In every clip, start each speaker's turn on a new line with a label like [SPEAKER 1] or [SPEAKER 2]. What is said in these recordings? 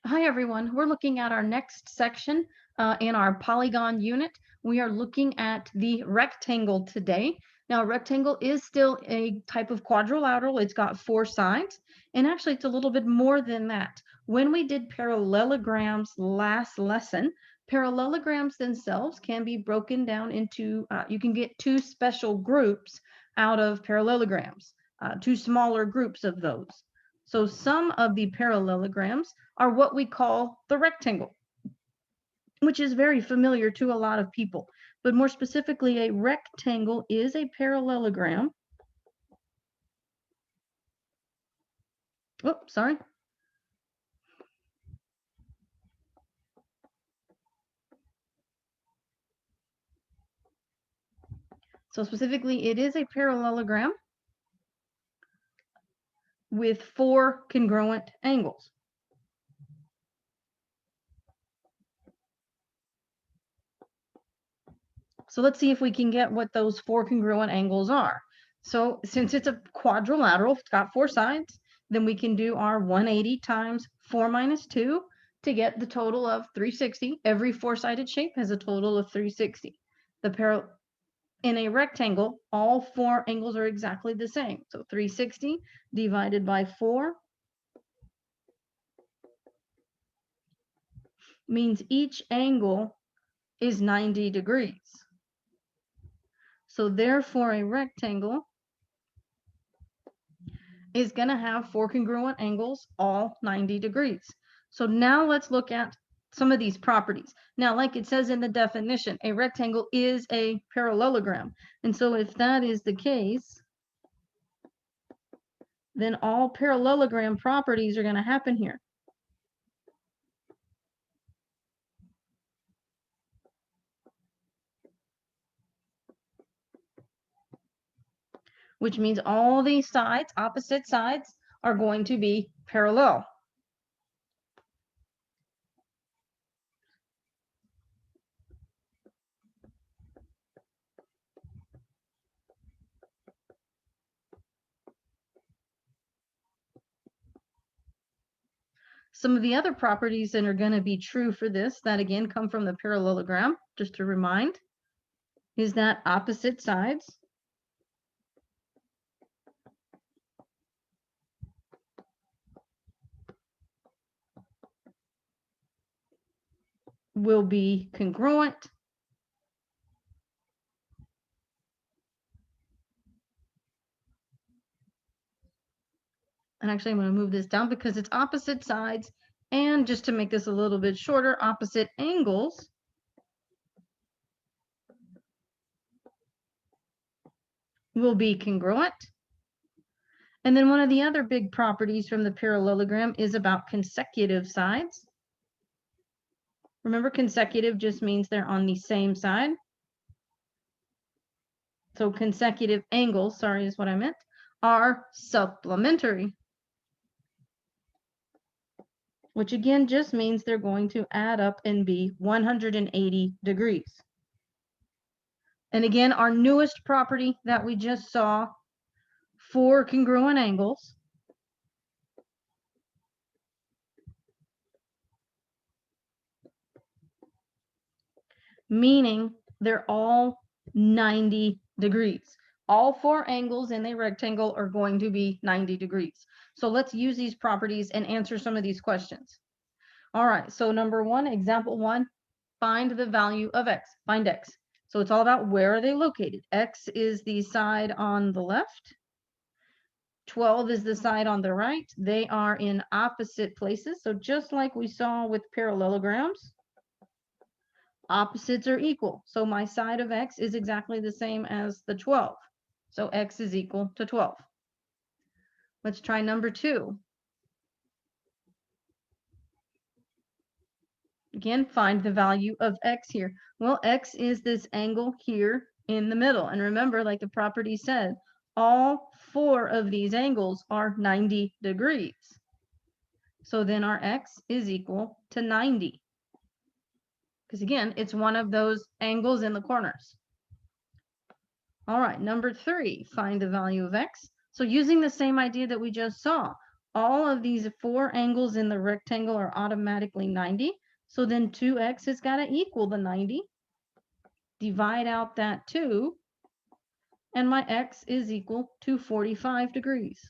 [SPEAKER 1] Hi everyone, we're looking at our next section in our polygon unit. We are looking at the rectangle today. Now a rectangle is still a type of quadrilateral. It's got 4 sides, and actually it's a little bit more than that. When we did parallelograms last lesson, parallelograms themselves can be broken down into, you can get 2 special groups out of parallelograms, 2 smaller groups of those. So some of the parallelograms are what we call the rectangle, which is very familiar to a lot of people. But more specifically, a rectangle is a parallelogram. Oh, sorry. So specifically, it is a parallelogram with 4 congruent angles. So let's see if we can get what those 4 congruent angles are. So since it's a quadrilateral, it's got 4 sides, then we can do our 180 times 4 minus 2 to get the total of 360. Every 4-sided shape has a total of 360. In a rectangle, all 4 angles are exactly the same. So 360 divided by 4 means each angle is 90 degrees. So therefore, a rectangle is going to have 4 congruent angles, all 90 degrees. So now let's look at some of these properties. Now, like it says in the definition, a rectangle is a parallelogram. And so if that is the case, then all parallelogram properties are going to happen here. Which means all these sides, opposite sides, are going to be parallel. Some of the other properties that are going to be true for this, that again come from the parallelogram, just to remind, is that opposite sides will be congruent. And actually, I'm going to move this down because it's opposite sides. And just to make this a little bit shorter, opposite angles will be congruent. And then one of the other big properties from the parallelogram is about consecutive sides. Remember, consecutive just means they're on the same side. So consecutive angles, sorry, is what I meant, are supplementary. Which again just means they're going to add up and be 180 degrees. And again, our newest property that we just saw, 4 congruent angles, meaning they're all 90 degrees. All 4 angles in a rectangle are going to be 90 degrees. So let's use these properties and answer some of these questions. All right, so number 1, example 1, find the value of x, find x. So it's all about where are they located. X is the side on the left. 12 is the side on the right. They are in opposite places. So just like we saw with parallelograms, opposites are equal. So my side of x is exactly the same as the 12. So x is equal to 12. Let's try number 2. Again, find the value of x here. Well, x is this angle here in the middle. And remember, like the property said, all 4 of these angles are 90 degrees. So then our x is equal to 90. Because again, it's one of those angles in the corners. All right, number 3, find the value of x. So using the same idea that we just saw, all of these 4 angles in the rectangle are automatically 90. So then 2x has got to equal the 90. Divide out that 2, and my x is equal to 45 degrees.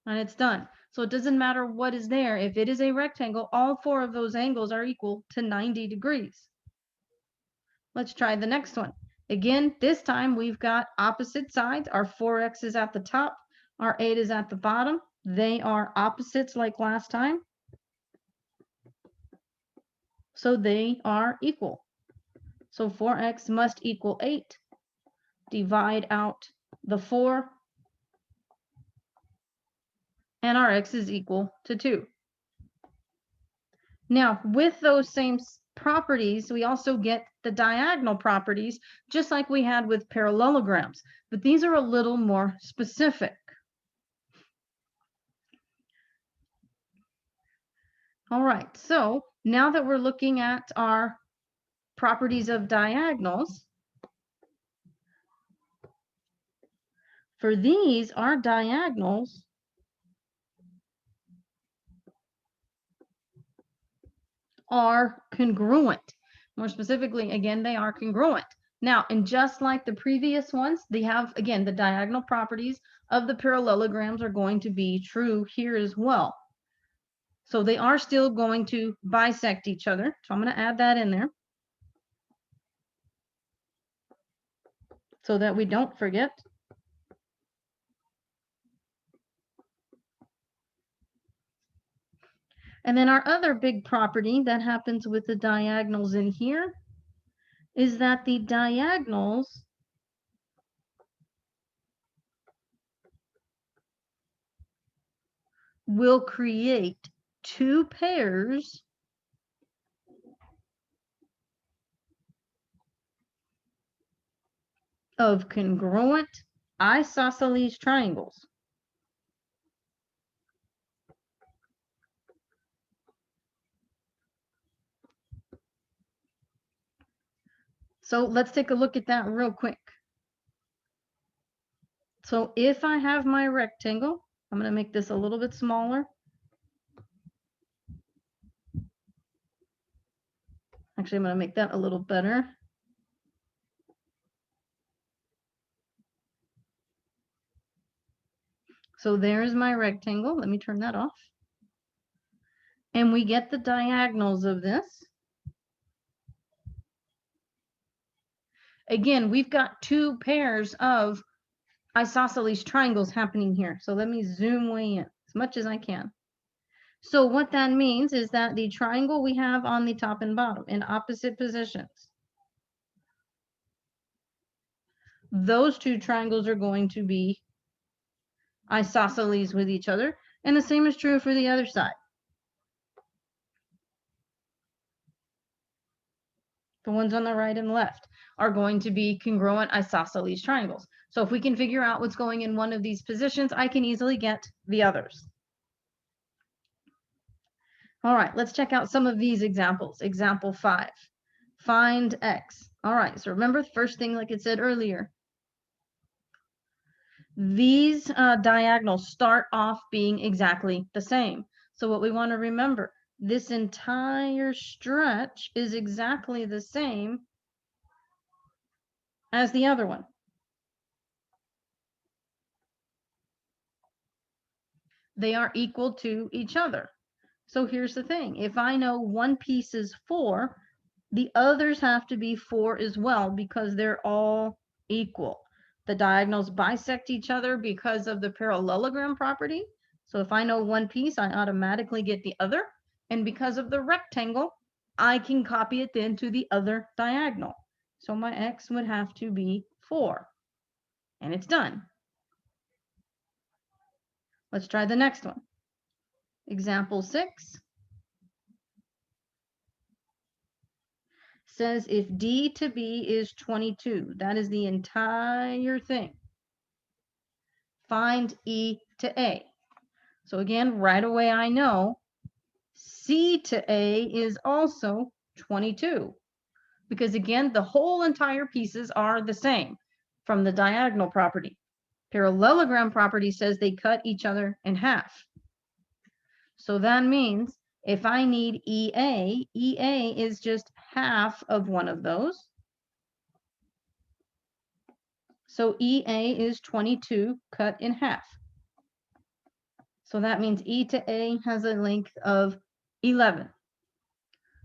[SPEAKER 1] And it's done. So it doesn't matter what is there. If it is a rectangle, all 4 of those angles are equal to 90 degrees. Let's try the next one. Again, this time we've got opposite sides. Our 4x is at the top, our 8 is at the bottom. They are opposites like last time. So they are equal. So 4x must equal 8. Divide out the 4. And our x is equal to 2. Now, with those same properties, we also get the diagonal properties, just like we had with parallelograms. But these are a little more specific. All right, so now that we're looking at our properties of diagonals, for these, our diagonals are congruent. More specifically, again, they are congruent. Now, and just like the previous ones, they have, again, the diagonal properties of the parallelograms are going to be true here as well. So they are still going to bisect each other. So I'm going to add that in there so that we don't forget. And then our other big property that happens with the diagonals in here is that the diagonals will create 2 pairs of congruent isosceles triangles. So let's take a look at that real quick. So if I have my rectangle, I'm going to make this a little bit smaller. Actually, I'm going to make that a little better. So there's my rectangle. Let me turn that off. And we get the diagonals of this. Again, we've got 2 pairs of isosceles triangles happening here. So let me zoom way in as much as I can. So what that means is that the triangle we have on the top and bottom in opposite positions, those 2 triangles are going to be isosceles with each other. And the same is true for the other side. The ones on the right and left are going to be congruent isosceles triangles. So if we can figure out what's going in one of these positions, I can easily get the others. All right, let's check out some of these examples. Example 5, find x. All right, so remember the first thing, like it said earlier, these diagonals start off being exactly the same. So what we want to remember, this entire stretch is exactly the same as the other one. They are equal to each other. So here's the thing. If I know one piece is 4, the others have to be 4 as well because they're all equal. The diagonals bisect each other because of the parallelogram property. So if I know one piece, I automatically get the other. And because of the rectangle, I can copy it then to the other diagonal. So my x would have to be 4. And it's done. Let's try the next one. Example 6 says if D to B is 22, that is the entire thing. Find E to A. So again, right away I know C to A is also 22. Because again, the whole entire pieces are the same from the diagonal property. Parallelogram property says they cut each other in half. So that means if I need EA, EA is just half of one of those. So EA is 22 cut in half. So that means E to A has a length of 11.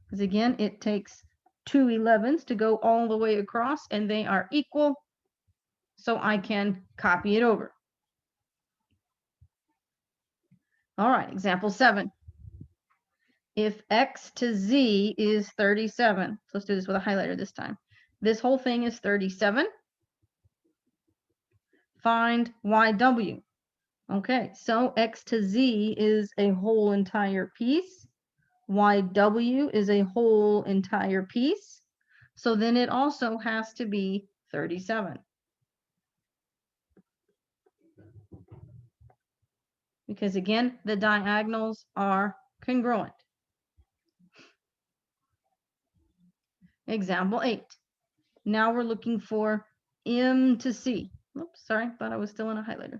[SPEAKER 1] Because again, it takes 2 11s to go all the way across, and they are equal. So I can copy it over. All right, example 7. If X to Z is 37, so let's do this with a highlighter this time. This whole thing is 37. Find YW. Okay, so X to Z is a whole entire piece. YW is a whole entire piece. So then it also has to be 37. Because again, the diagonals are congruent. Example 8. Now we're looking for M to C. Oops, sorry, thought I was still in a highlighter.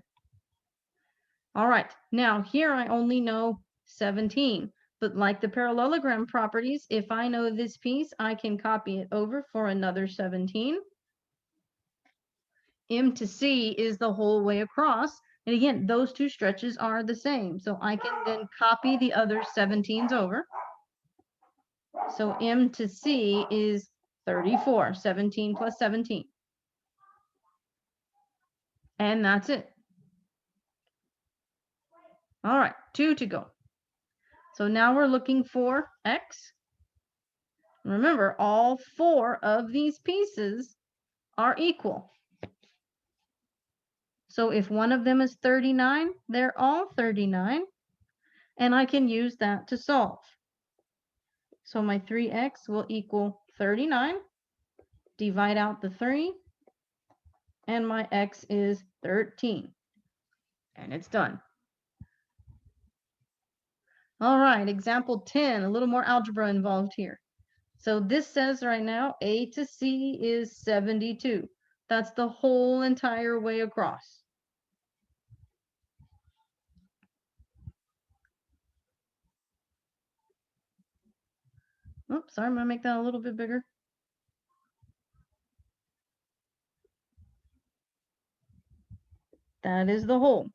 [SPEAKER 1] All right, now here I only know 17, but like the parallelogram properties, if I know this piece, I can copy it over for another 17. M to C is the whole way across. And again, those two stretches are the same. So I can then copy the other 17s over. So M to C is 34, 17 plus 17. And that's it. All right, 2 to go. So now we're looking for X. Remember, all 4 of these pieces are equal. So if one of them is 39, they're all 39. And I can use that to solve. So my 3x will equal 39. Divide out the 3. And my x is 13. And it's done. All right, example 10, a little more algebra involved here. So this says right now, A to C is 72. That's the whole entire way across. Oops, sorry, I'm gonna make that a little bit bigger. That is the whole.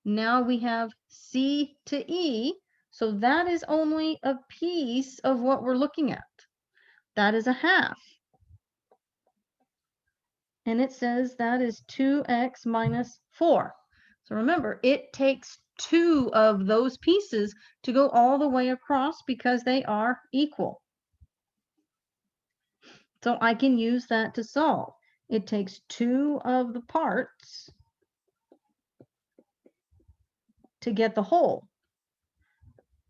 [SPEAKER 1] Now we have C to E. So that is only a piece of what we're looking at. That is a half. And it says that is 2x minus 4. So remember, it takes 2 of those pieces to go all the way across because they are equal. So I can use that to solve. It takes 2 of the parts to get the whole.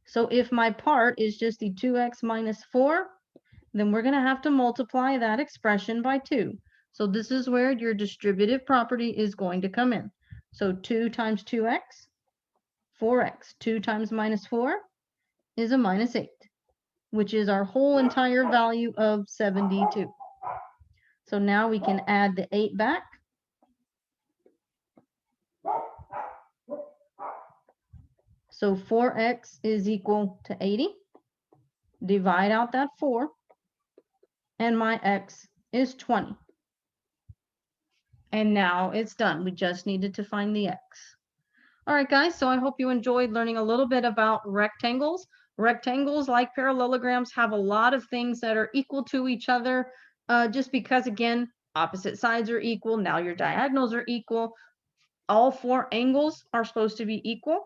[SPEAKER 1] So if my part is just the 2x minus 4, then we're going to have to multiply that expression by 2. So this is where your distributive property is going to come in. So 2 times 2x, 4x. 2 times minus 4 is a minus 8, which is our whole entire value of 72. So now we can add the 8 back. So 4x is equal to 80. Divide out that 4. And my x is 20. And now it's done. We just needed to find the x. All right, guys, so I hope you enjoyed learning a little bit about rectangles. Rectangles, like parallelograms, have a lot of things that are equal to each other, just because, again, opposite sides are equal. Now your diagonals are equal. All 4 angles are supposed to be equal.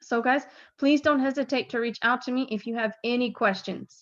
[SPEAKER 1] So, guys, please don't hesitate to reach out to me if you have any questions.